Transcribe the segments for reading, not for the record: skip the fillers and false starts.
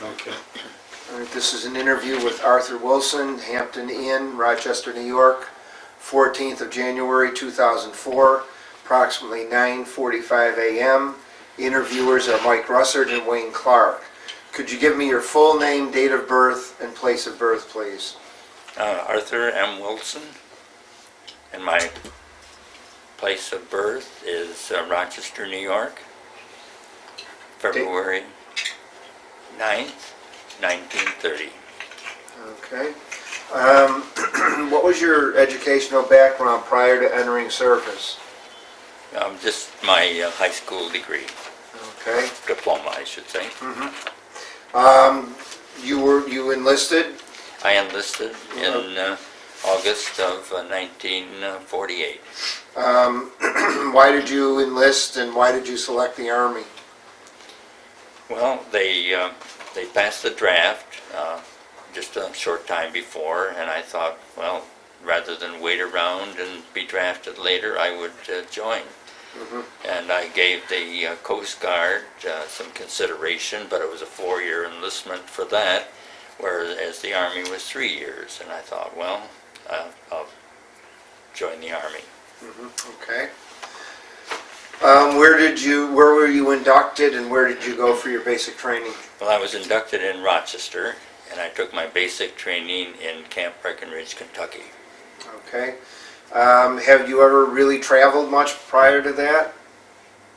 Okay. All right, this is an interview with Arthur Wilson, Hampton Inn, Rochester, New York, 14th of January 2004, approximately 9:45 a.m. Interviewers are Mike Russert and Wayne Clark. Could you give me your full name, date of birth, and place of birth, please? Arthur M. Wilson, and my place of birth is Rochester, New York, February 9th, 1930. Okay. What was your educational background prior to entering service? Just my high school degree, Okay. diploma, I should say. You enlisted? I enlisted in August of 1948. Why did you enlist and why did you select the Army? Well, they passed the draft just a short time before, and I thought, well, rather than wait around and be drafted later, I would join. And I gave the Coast Guard some consideration, but it was a 4-year enlistment for that, whereas the Army was 3 years. And I thought, well, I'll join the Army. Okay. Where were you inducted and where did you go for your basic training? Well, I was inducted in Rochester, and I took my basic training in Camp Breckenridge, Kentucky. Okay. Have you ever really traveled much prior to that?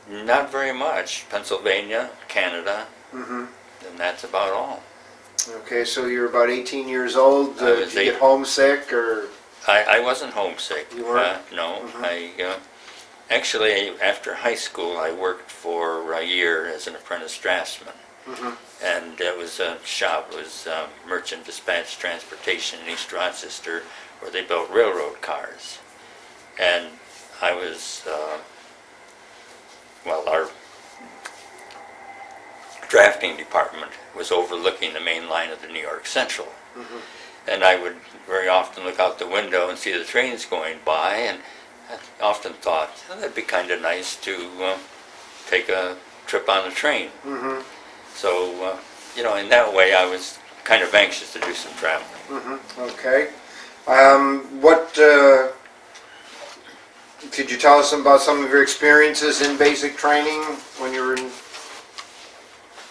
Not very much. Pennsylvania, Canada, and that's about all. Okay, so you're about 18 years old. Did you get homesick or? I wasn't homesick. You weren't? No. Actually, after high school, I worked for a year as an apprentice draftsman. And it was a shop, it was Merchant Dispatch Transportation in East Rochester, where they built railroad cars. And I was, our drafting department was overlooking the main line of the New York Central. And I would very often look out the window and see the trains going by, and I often thought, oh, that'd be kind of nice to take a trip on the train. So, in that way, I was kind of anxious to do some traveling. Okay. Could you tell us about some of your experiences in basic training when you were in?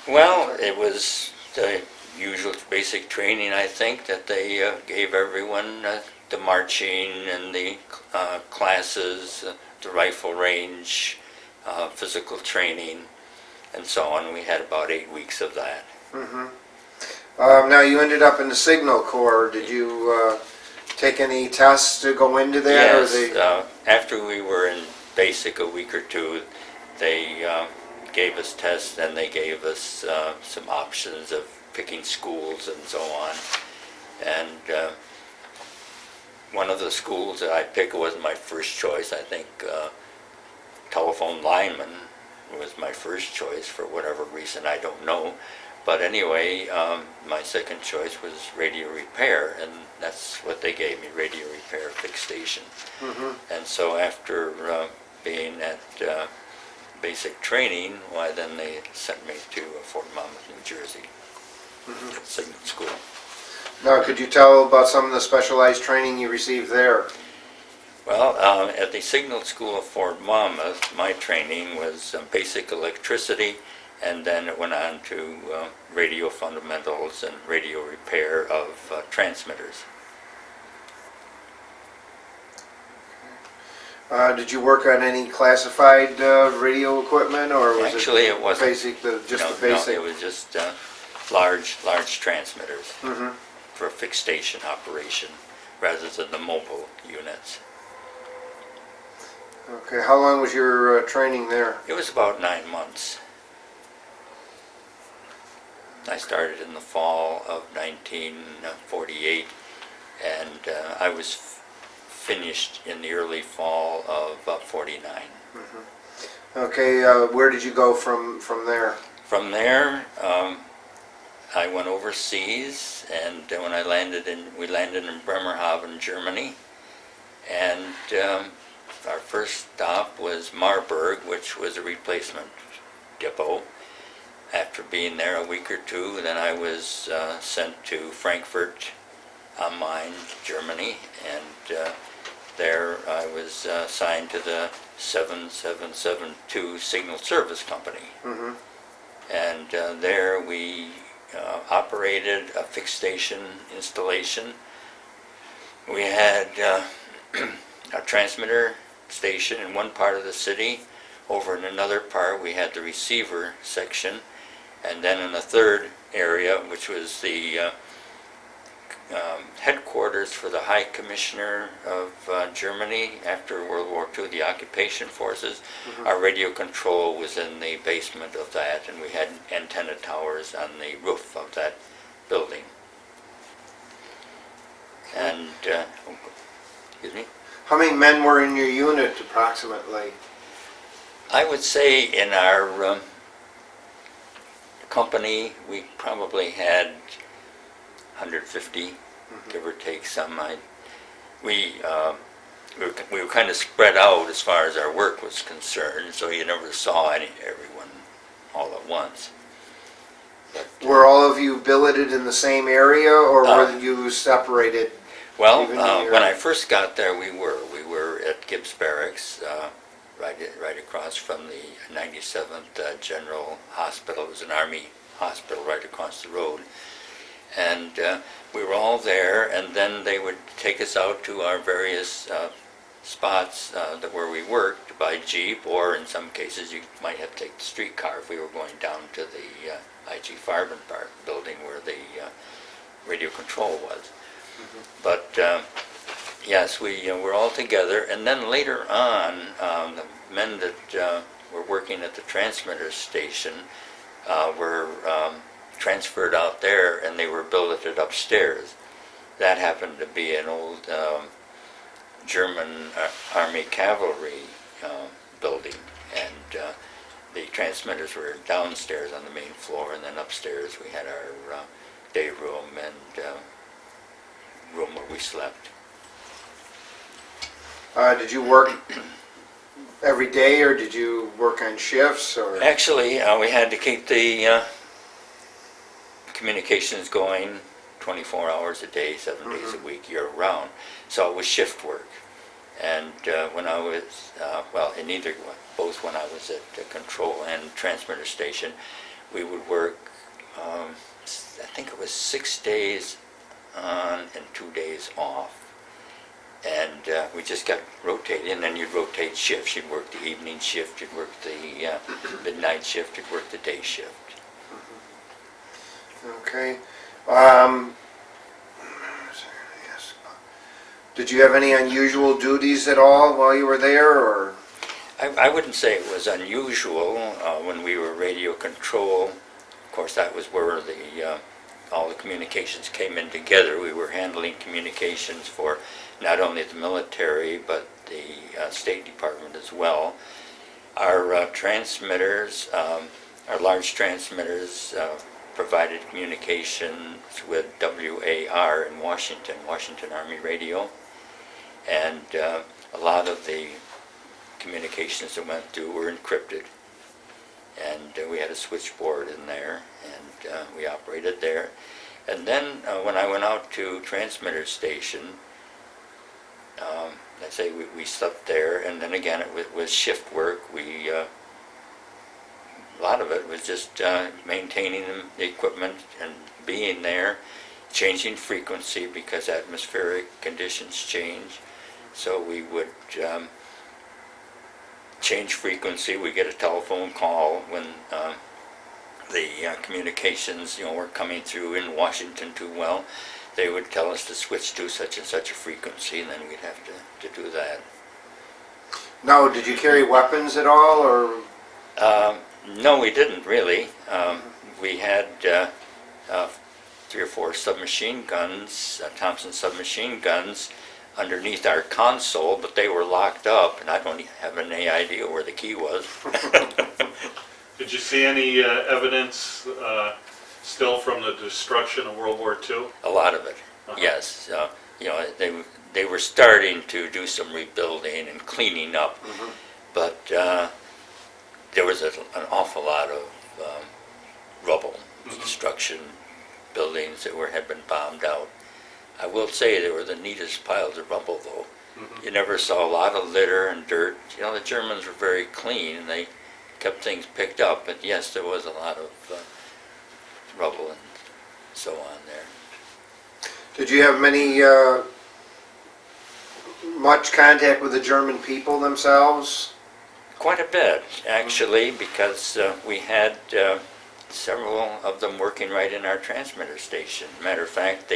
Well, it was the usual basic training, I think, that they gave everyone, the marching and the classes, the rifle range, physical training, and so on. We had about 8 weeks of that. Now you ended up in the Signal Corps. Did you take any tests to go into that? Yes, after we were in basic a week or two, they gave us tests, and they gave us some options of picking schools and so on. And one of the schools that I picked wasn't my first choice. I think telephone lineman was my first choice for whatever reason, I don't know. But anyway, my second choice was radio repair, and that's what they gave me, radio repair fixed station. And so after being at basic training, why then they sent me to Fort Monmouth, New Jersey, Signal School. Now, could you tell about some of the specialized training you received there? Well, at the Signal School of Fort Monmouth, my training was basic electricity, and then it went on to radio fundamentals and radio repair of transmitters. Did you work on any classified radio equipment, or was Actually, it wasn't. Basic? The basic. No, it was just large transmitters for fixed station operation, rather than the mobile units. Okay. How long was your training there? It was about 9 months. I started in the fall of 1948, and I was finished in the early fall of 49. Okay, where did you go from there? From there, I went overseas, and when we landed in Bremerhaven, Germany, and our first stop was Marburg, which was a replacement depot, after being there a week or two, then I was sent to Frankfurt am Main, Germany, and there I was assigned to the 7772 Signal Service Company. Mm-hmm. And there we operated a fixed station installation. We had a transmitter station in one part of the city. Over in another part we had the receiver section. And then in a third area, which was the headquarters for the High Commissioner of Germany after World War II, the occupation forces. Mm-hmm. Our radio control was in the basement of that, and we had antenna towers on the roof of that building. And, excuse me? How many men were in your unit approximately? I would say in our company we probably had 150, give or take some. We were kind of spread out as far as our work was concerned, so you never saw everyone all at once. But, were all of you billeted in the same area, or were you separated? Well, even when I first got there, we were at Gibbs Barracks, right across from the 97th General Hospital. It was an Army hospital right across the road. And we were all there, and then they would take us out to our various spots where we worked by jeep, or in some cases you might have to take the streetcar if we were going down to the IG Farben Park building where the radio control was. Mm-hmm. But yes, we were all together, and then later on, the men that were working at the transmitter station were transferred out there, and they were billeted upstairs. That happened to be an old German Army cavalry building, and the transmitters were downstairs on the main floor, and then upstairs we had our day room and room where we slept. Did you work every day, or did you work on shifts? Or Actually, we had to keep the communications going 24 hours a day, 7 days a week, year round. So it was shift work. And when I was, in either one, both when I was at the control and transmitter station, we would work, I think it was 6 days on and 2 days off. And we just got rotated, and then you'd rotate shifts. You'd work the evening shift, you'd work the midnight shift, you'd work the day shift. okay. Yes. Did you have any unusual duties at all while you were there, or? I wouldn't say it was unusual when we were radio control. Of course, that was where all the communications came in together. We were handling communications for not only the military, but the State Department as well. Our transmitters, our large transmitters, provided communications with WAR in Washington Army Radio, and a lot of the communications that went through were encrypted, and we had a switchboard in there, and we operated there. And then when I went out to transmitter station, let's say we slept there, and then again it was shift work. A lot of it was just maintaining the equipment and being there, changing frequency because atmospheric conditions change. So we would change frequency. We get a telephone call when the communications weren't coming through in Washington too well. They would tell us to switch to such and such a frequency, and then we'd have to do that. No, did you carry weapons at all, or? No, we didn't really. We had 3 or 4 submachine guns, Thompson submachine guns, underneath our console, but they were locked up, and I don't have any idea where the key was. Did you see any evidence still from the destruction of World War II? A lot of it, yes. They were starting to do some rebuilding and cleaning up, but there was an awful lot of rubble, construction buildings that had been bombed out. I will say they were the neatest piles of rubble, though. You never saw a lot of litter and dirt. You know, the Germans were very clean, and they kept things picked up, but yes, there was a lot of rubble and so on there. Did you have much contact with the German people themselves? Quite a bit, actually, because we had several of them working right in our transmitter station. Matter of fact,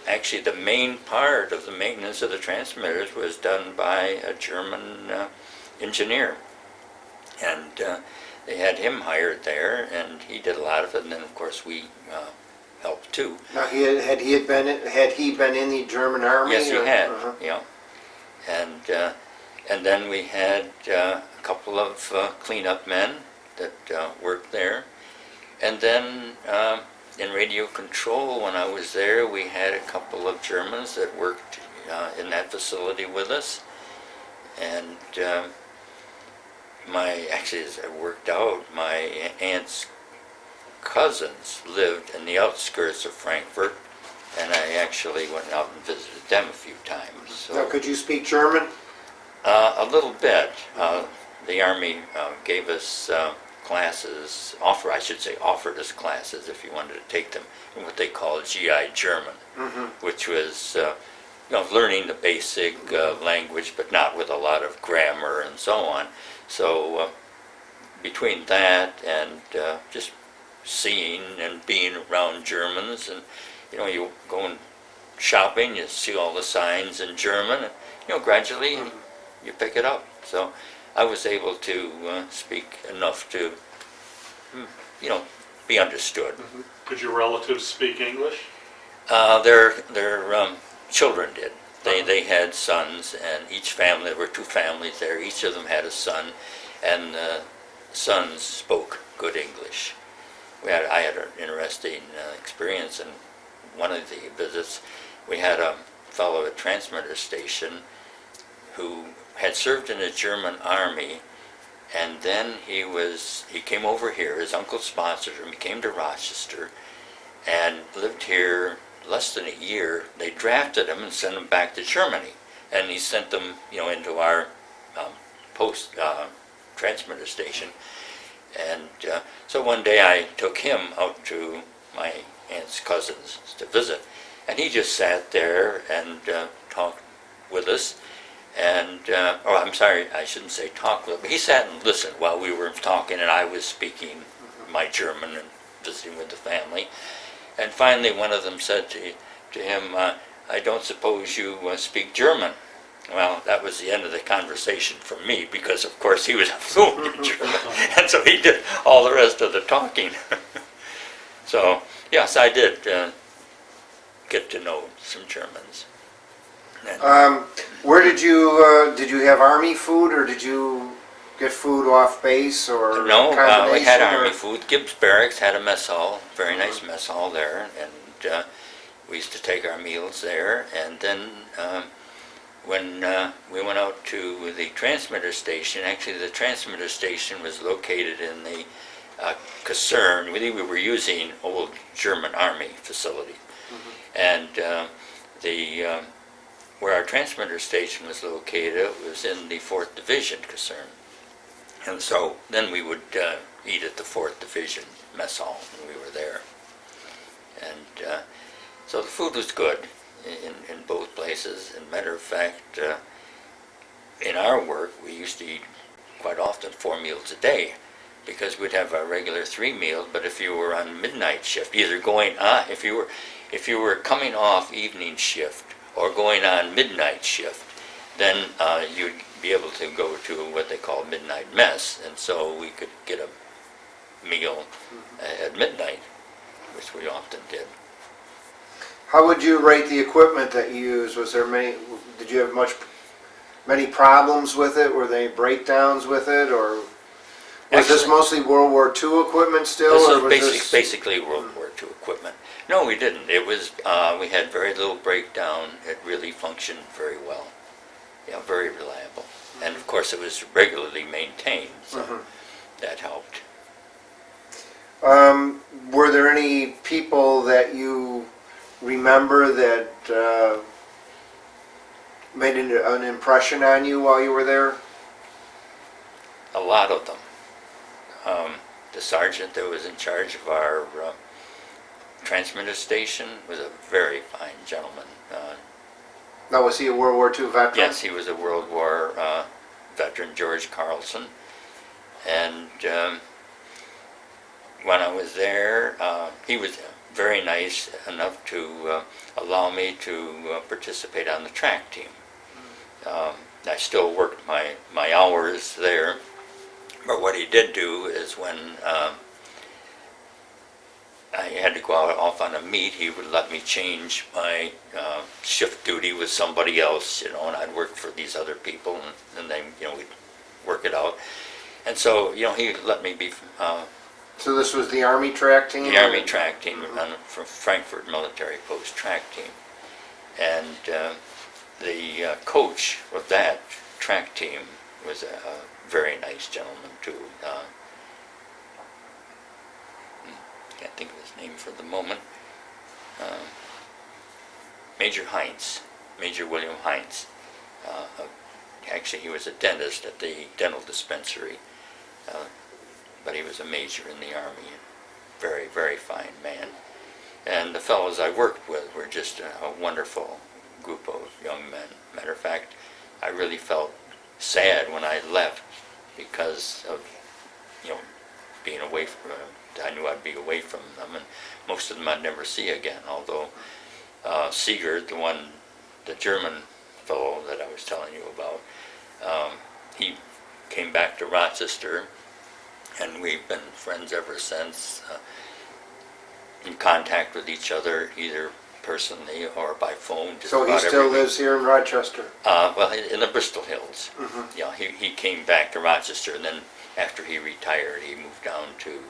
actually the main part of the maintenance of the transmitters was done by a German engineer. And they had him hired there, and he did a lot of it, and then of course we helped too. Now, had he been in the German army? Yes, he had, Uh-huh. yeah. And then we had a couple of cleanup men that worked there. And then in radio control, when I was there, we had a couple of Germans that worked in that facility with us. And actually, as it worked out, my aunt's cousins lived in the outskirts of Frankfurt, and I actually went out and visited them a few times. So, Now, could you speak German? a little bit. The Army gave us classes, offered us classes if you wanted to take them, in what they call GI German, which was learning the basic language, but not with a lot of grammar and so on. So between that and just seeing and being around Germans, and you go and shopping, you see all the signs in German, and gradually you pick it up. So I was able to speak enough to be understood. Did your relatives speak English? Their children did. They had sons, and each family, there were two families there, each of them had a son, and the sons spoke good English. I had an interesting experience in one of the visits. We had a fellow at transmitter station who had served in the German army, and then he came over here. His uncle sponsored him. He came to Rochester and lived here less than a year. They drafted him and sent him back to Germany, and he sent them into our post transmitter station. And so one day I took him out to my aunt's cousins to visit, and he just sat there and talked with us. And, I'm sorry, I shouldn't say talk with him, but he sat and listened while we were talking, and I was speaking my German and visiting with the family. And finally one of them said to him, I don't suppose you speak German. Well, that was the end of the conversation for me, because of course he was fluent in German, and so he did all the rest of the talking. So, yes, I did get to know some Germans. Where did you have Army food, or did you get food off base, or No, we had combination, Army or? food. Gibbs Barracks had a mess hall, very nice mess hall there, and we used to take our meals there. And then when we went out to the transmitter station, actually the transmitter station was located in the caserne. We were using old German Army facility, and where our transmitter station was located, it was in the 4th Division caserne. And so then we would eat at the 4th Division mess hall when we were there. And so the food was good in both places. And matter of fact, in our work, we used to eat quite often 4 meals a day, because we'd have our regular 3 meals, but if you were on midnight shift, either going on, if you were coming off evening shift or going on midnight shift, then you'd be able to go to what they call midnight mess, and so we could get a meal at midnight, which we often did. How would you rate the equipment that you used? Did you have many problems with it? Were there any breakdowns with it, or was this mostly World War II equipment still? This is basically World War II equipment. No, we didn't. It was, we had very little breakdown. It really functioned very well. Yeah, very reliable. And of course it was regularly maintained, so that helped. people that you remember that made an impression on you while you were there? A lot of them. The sergeant that was in charge of our transmitter station was a very fine gentleman. Now, was he a World War II veteran? Yes, he was a World War veteran, George Carlson. And when I was there, he was very nice enough to allow me to participate on the track team. I still worked my hours there, but what he did do is when I had to go out off on a meet, he would let me change my shift duty with somebody else, and I'd work for these other people, and then, we'd work it out. And so, he let me be So this was the Army track team? the Army track team from Frankfurt Military Post track team. And the coach of that track team was a very nice gentleman too. Can't think of his name for the moment. Major Heinz, Major William Heinz. Actually, he was a dentist at the dental dispensary, but he was a major in the Army. Very, very fine man. And the fellows I worked with were just a wonderful group of young men. Matter of fact, I really felt sad when I left because of, being away from I knew I'd be away from them, and most of them I'd never see again, although Sigurd, the German fellow that I was telling you about, he came back to Rochester, and we've been friends ever since, in contact with each other, either personally or by phone. So he still lives here in Rochester? Well, in the Bristol Hills. Mm-hmm. Yeah, he came back to Rochester, and then after he retired, he moved down to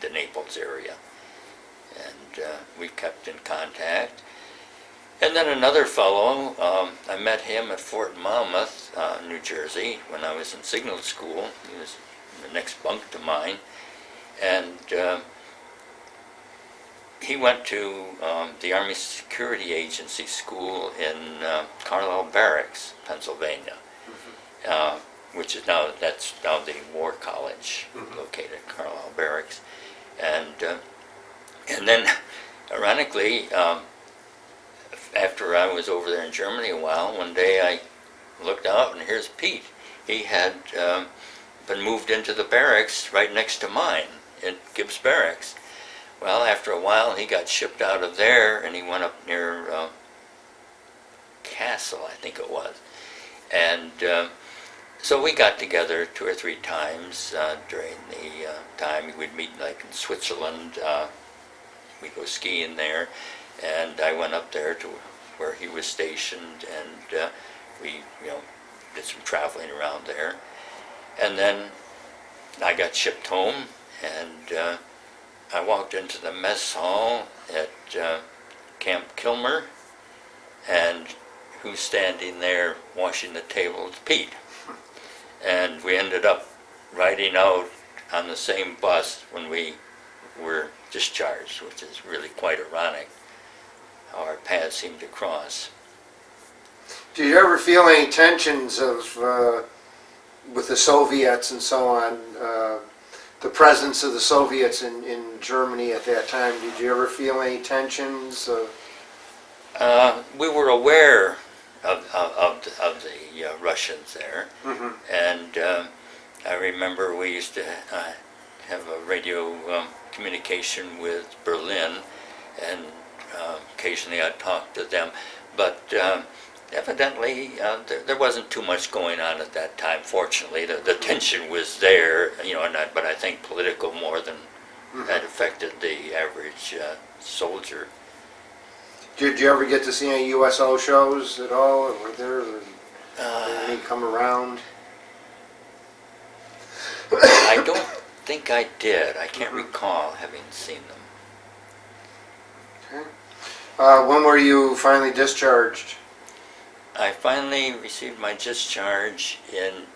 the Naples area. And we've kept in contact. And then another fellow, I met him at Fort Monmouth, New Jersey, when I was in signal school. He was the next bunk to mine. And he went to the Army Security Agency School in Carlisle Barracks, Pennsylvania, which is that's now the War College, located at Carlisle Barracks. And then, ironically, after I was over there in Germany a while, one day I looked out and here's Pete. He had been moved into the barracks right next to mine at Gibbs Barracks. Well, after a while, he got shipped out of there, and he went up near Castle, I think it was. And so we got together 2 or 3 times during the time. We'd meet like in Switzerland. We'd go skiing there, and I went up there to where he was stationed, and we, did some traveling around there. And then I got shipped home, and I walked into the mess hall at Camp Kilmer, and who's standing there washing the table? It's Pete. And we ended up riding out on the same bus when we were discharged, which is really quite ironic how our paths seemed to cross. Did you ever feel any tensions with the Soviets and so on? The presence of the Soviets in Germany at that time, did you ever feel any tensions? We were aware of the Russians there, and I remember we used to have a radio communication with Berlin, and occasionally I'd talk to them, but evidently there wasn't too much going on at that time. Fortunately, the tension was there, but I think political more than that affected the average soldier. Did you ever get to see any USO shows at all? Or were there any come around? I don't think I did. I can't recall having seen them. Okay. When were you finally discharged? I finally received my discharge in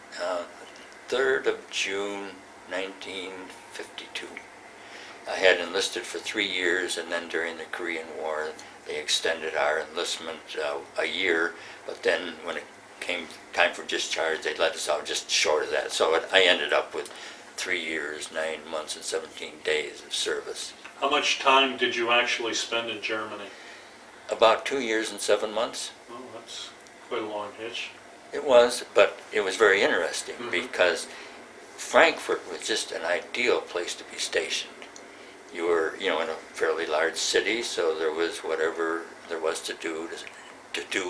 3rd of June 1952. I had enlisted for 3 years, and then during the Korean War, they extended our enlistment a year, but then when it came time for discharge, they let us out just short of that. So I ended up with 3 years, 9 months, and 17 days of service. How much time did you actually spend in Germany? About 2 years and 7 months. Oh, that's quite a long hitch. It was, but it was very interesting Mhm. because Frankfurt was just an ideal place to be stationed. You were, in a fairly large city, so there was whatever there was to do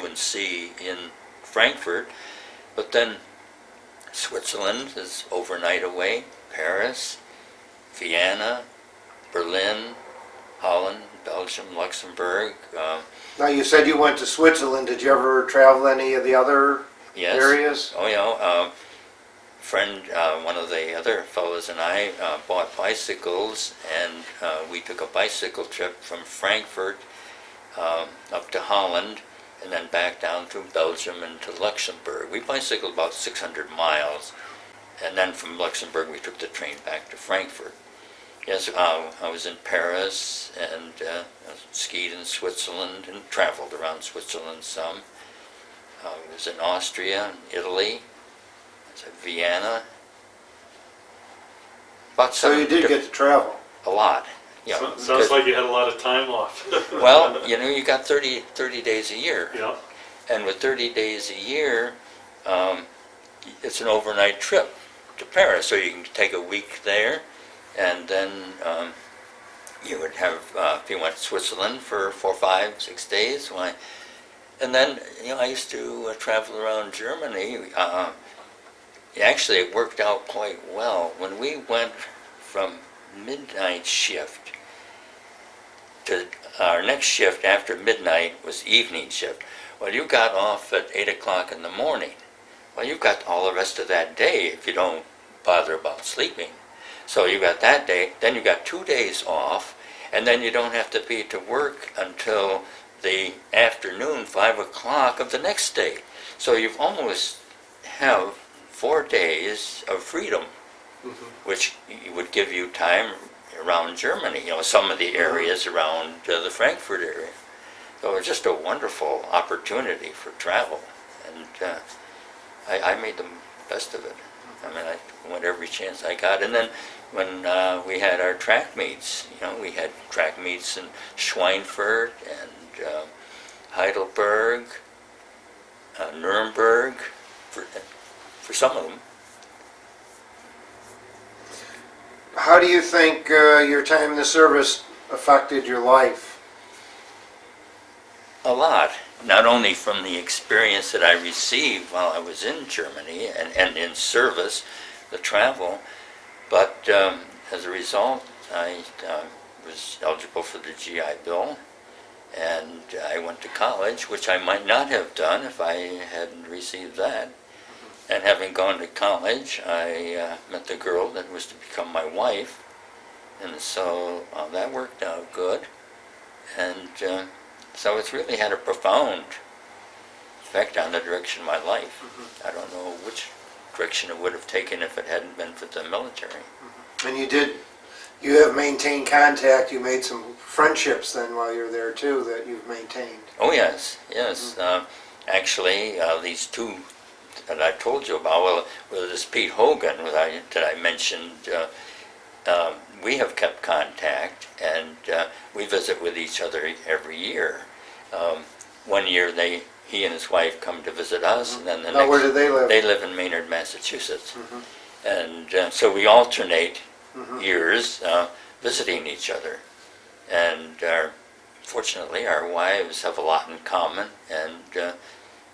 and see in Frankfurt. But then Switzerland is overnight away, Paris, Vienna, Berlin, Holland, Belgium, Luxembourg. Now, you said you went to Switzerland. Did you ever travel any of the other Yes. areas? Oh, yeah. Friend, one of the other fellows and I bought bicycles, and we took a bicycle trip from Frankfurt up to Holland, and then back down through Belgium and to Luxembourg. We bicycled about 600 miles, and then from Luxembourg we took the train back to Frankfurt. Yes, I was in Paris and skied in Switzerland and traveled around Switzerland some. I was in Austria, Italy, I was at Vienna. So you did get to travel. a lot. Yeah, Sounds like you had a lot of time off. well, you got 30 days a year. Yeah, And with 30 days a year, it's an overnight trip to Paris. So you can take a week there, and then you would have, if you went to Switzerland for 4, 5, 6 days, why? And then, I used to travel around Germany. Actually, it worked out quite well. When we went from midnight shift to our next shift after midnight was evening shift. Well, you got off at 8 o'clock in the morning. Well, you've got all the rest of that day if you don't bother about sleeping. So you got that day, then you got 2 days off, and then you don't have to be to work until the afternoon, 5 o'clock of the next day. So you've almost have 4 days of freedom, which would give you time around Germany, some of the areas around the Frankfurt area. So it was just a wonderful opportunity for travel, and I made the best of it. I mean, I went every chance I got. And then when we had our track meets, we had track meets in Schweinfurt and Heidelberg, Nuremberg, for some of them. How do you think your time in the service affected your life? A lot, not only from the experience that I received while I was in Germany and in service, the travel, but as a result, I was eligible for the GI Bill, and I went to college, which I might not have done if I hadn't received that. And having gone to college, I met the girl that was to become my wife, and so that worked out good. And so it's really had a profound effect on the direction of my life. I don't know which direction it would have taken if it hadn't been for the military. And you have maintained contact. You made some friendships then while you were there too that you've maintained. Oh yes. Actually, these two that I told you about, well, this Pete Hogan that I mentioned, we have kept contact, and we visit with each other every year. 1 year he and his wife come to visit us, and then the next. Where do they live? They live in Maynard, Massachusetts, and so we alternate years visiting each other, and fortunately our wives have a lot in common, and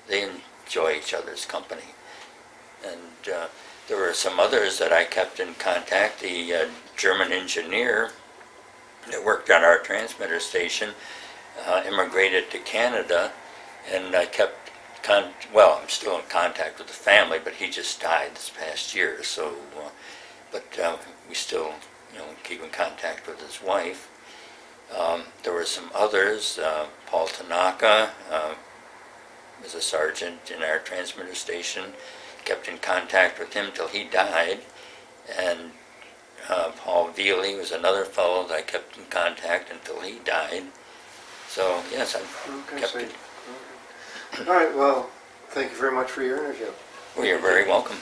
they enjoy each other's company. And there were some others that I kept in contact. The German engineer that worked on our transmitter station immigrated to Canada, and I kept I'm still in contact with the family, but he just died this past year. So, but we still, keep in contact with his wife. There were some others. Paul Tanaka was a sergeant in our transmitter station. Kept in contact with him till he died, and Paul Thiele was another fellow that I kept in contact until he died. So, yes, I've Okay, kept so, it. okay. All right, well, thank you very much for your interview. Well, you're very welcome.